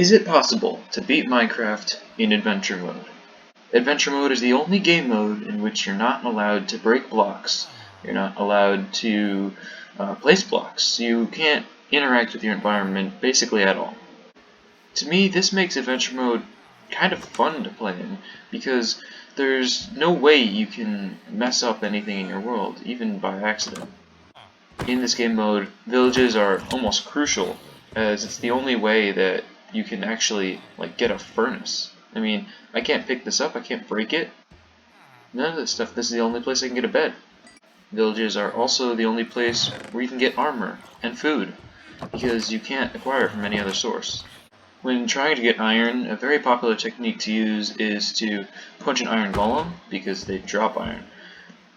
Is it possible to beat Minecraft in adventure mode? Adventure mode is the only game mode in which you're not allowed to break blocks. You're not allowed to place blocks. You can't interact with your environment basically at all. To me, this makes adventure mode kind of fun to play in, because there's no way you can mess up anything in your world, even by accident. In this game mode, villages are almost crucial, as it's the only way that you can actually get a furnace. I mean, I can't pick this up, I can't break it. None of this stuff. This is the only place I can get a bed. Villages are also the only place where you can get armor and food, because you can't acquire it from any other source. When trying to get iron, a very popular technique to use is to punch an iron golem, because they drop iron.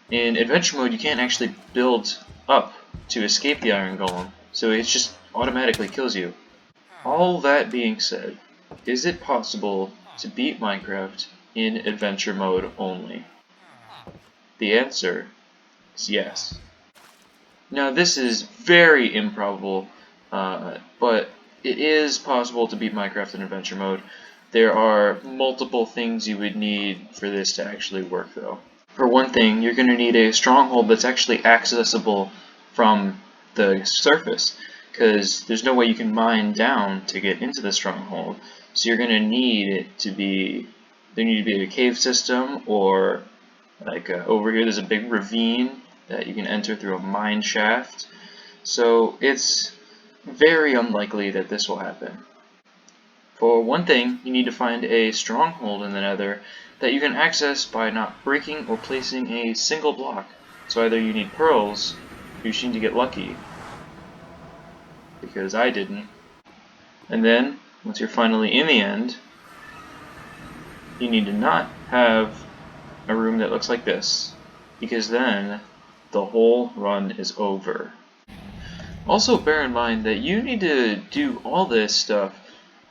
In adventure mode, you can't actually build up to escape the iron golem, so it just automatically kills you. All that being said, is it possible to beat Minecraft in adventure mode only? The answer is yes. Now this is very improbable, but it is possible to beat Minecraft in adventure mode. There are multiple things you would need for this to actually work though. For one thing, you're going to need a stronghold that's actually accessible from the surface, because there's no way you can mine down to get into the stronghold. So you're going to need it to be, there need to be a cave system, or over here there's a big ravine that you can enter through a mine shaft. So it's very unlikely that this will happen. For one thing, you need to find a stronghold in the Nether that you can access by not breaking or placing a single block. So either you need pearls, or you just need to get lucky, because I didn't. And then, once you're finally in the end, you need to not have a room that looks like this, because then the whole run is over. Also bear in mind that you need to do all this stuff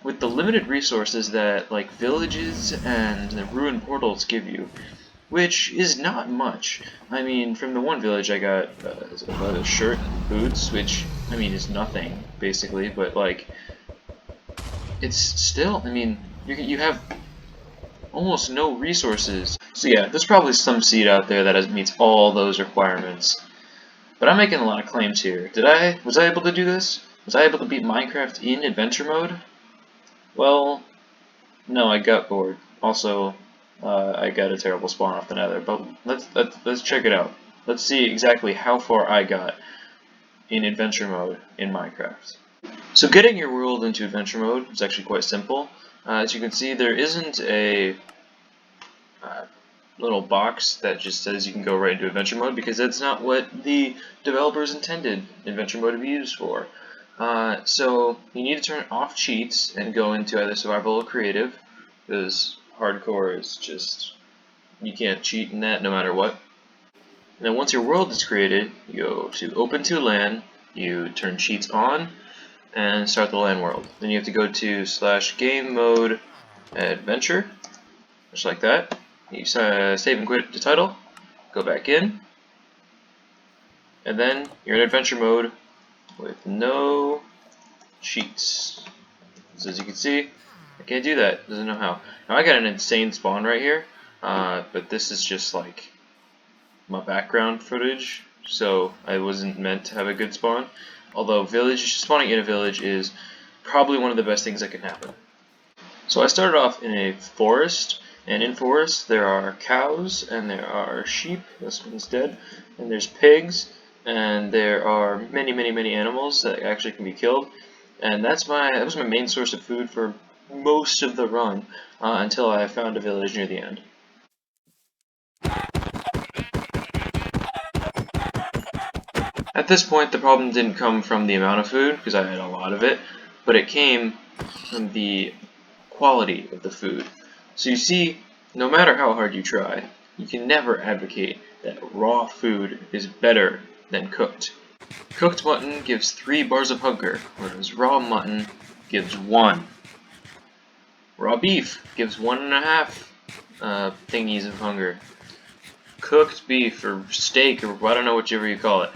with the limited resources that villages and the ruined portals give you, which is not much. I mean, from the one village I got a shirt and boots, which I mean is nothing basically, but it's still, I mean, you have almost no resources. So yeah, there's probably some seed out there that meets all those requirements. But I'm making a lot of claims here. Was I able to do this? Was I able to beat Minecraft in adventure mode? Well, no, I got bored. Also, I got a terrible spawn off the Nether. But let's check it out. Let's see exactly how far I got in adventure mode in Minecraft. So getting your world into adventure mode is actually quite simple. As you can see, there isn't a little box that just says you can go right into adventure mode, because that's not what the developers intended adventure mode to be used for. So you need to turn off cheats and go into either survival or creative, because hardcore is just, you can't cheat in that no matter what. And then once your world is created, you go to open to LAN, you turn cheats on, and start the LAN world. Then you have to go to /game mode adventure, just like that. You save and quit the title, go back in, and then you're in adventure mode with no cheats. So as you can see, I can't do that. Doesn't know how. Now I got an insane spawn right here, but this is just my background footage, so I wasn't meant to have a good spawn. Although spawning in a village is probably one of the best things that can happen. So I started off in a forest, and in forest there are cows, and there are sheep, this one's dead, and there's pigs, and there are many animals that actually can be killed. And that was my main source of food for most of the run, until I found a village near the end. At this point, the problem didn't come from the amount of food, because I had a lot of it, but it came from the quality of the food. So you see, no matter how hard you try, you can never advocate that raw food is better than cooked. Cooked mutton gives 3 bars of hunger, whereas raw mutton gives 1. Raw beef gives 1.5 thingies of hunger. Cooked beef, or steak, or I don't know, whichever you call it,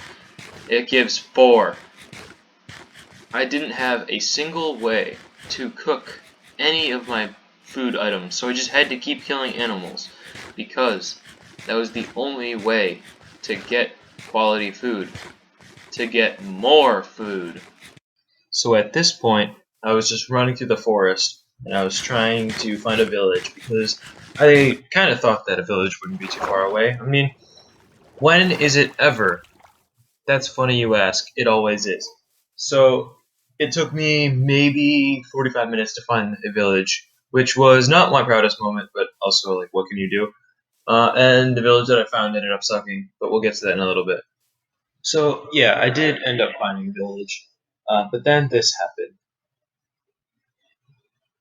it gives 4. I didn't have a single way to cook any of my food items, so I just had to keep killing animals because that was the only way to get quality food, to get more food. So at this point, I was just running through the forest and I was trying to find a village because I kind of thought that a village wouldn't be too far away. I mean, when is it ever? That's funny you ask. It always is. So it took me maybe 45 minutes to find a village, which was not my proudest moment, but also like what can you do? And the village that I found ended up sucking, but we'll get to that in a little bit. So yeah, I did end up finding a village, but then this happened,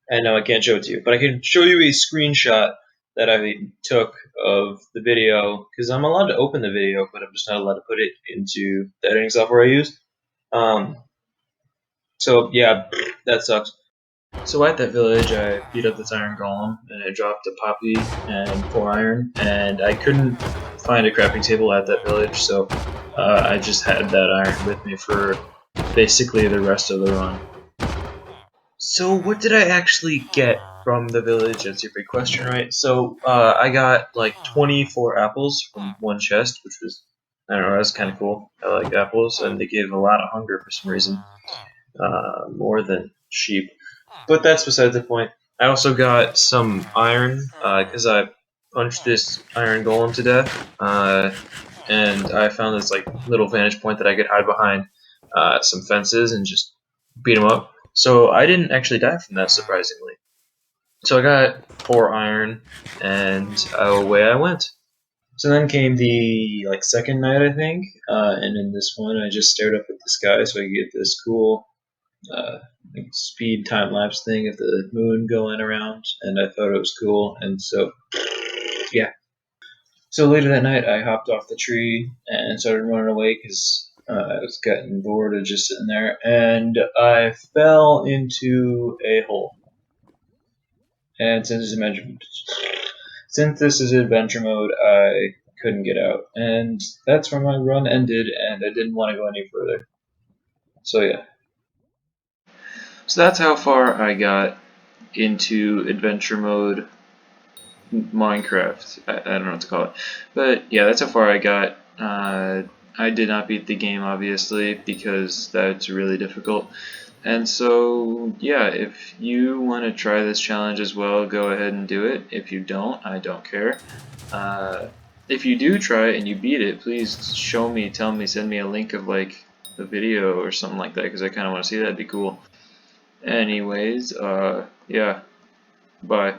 and now I can't show it to you, but I can show you a screenshot that I took of the video because I'm allowed to open the video, but I'm just not allowed to put it into the editing software I use. Um, So yeah, that sucks. So at that village, I beat up this iron golem, and I dropped a poppy and 4 iron, and I couldn't find a crafting table at that village, so I just had that iron with me for basically the rest of the run. So what did I actually get from the village? That's your big question, right? So I got like 24 apples from one chest, which was, I don't know, that's kind of cool. I like apples, and they give a lot of hunger for some reason, more than sheep. But that's beside the point. I also got some iron because I punched this iron golem to death, and I found this like little vantage point that I could hide behind some fences and just beat him up. So I didn't actually die from that, surprisingly. So I got 4 iron, and away I went. So then came the like second night, I think, and in this one I just stared up at the sky so I could get this cool like speed time lapse thing of the moon going around, and I thought it was cool. And so, yeah. So later that night, I hopped off the tree and started running away because I was getting bored of just sitting there, and I fell into a hole. And since this is adventure mode, I couldn't get out, and that's where my run ended. And I didn't want to go any further. So yeah. So that's how far I got into adventure mode Minecraft. I don't know what to call it. But yeah, that's how far I got. I did not beat the game, obviously, because that's really difficult. And so, yeah, if you want to try this challenge as well, go ahead and do it. If you don't, I don't care. If you do try it and you beat it, please show me, tell me, send me a link of like a video or something like that, because I kind of want to see that. It'd be cool. Anyways, yeah, bye.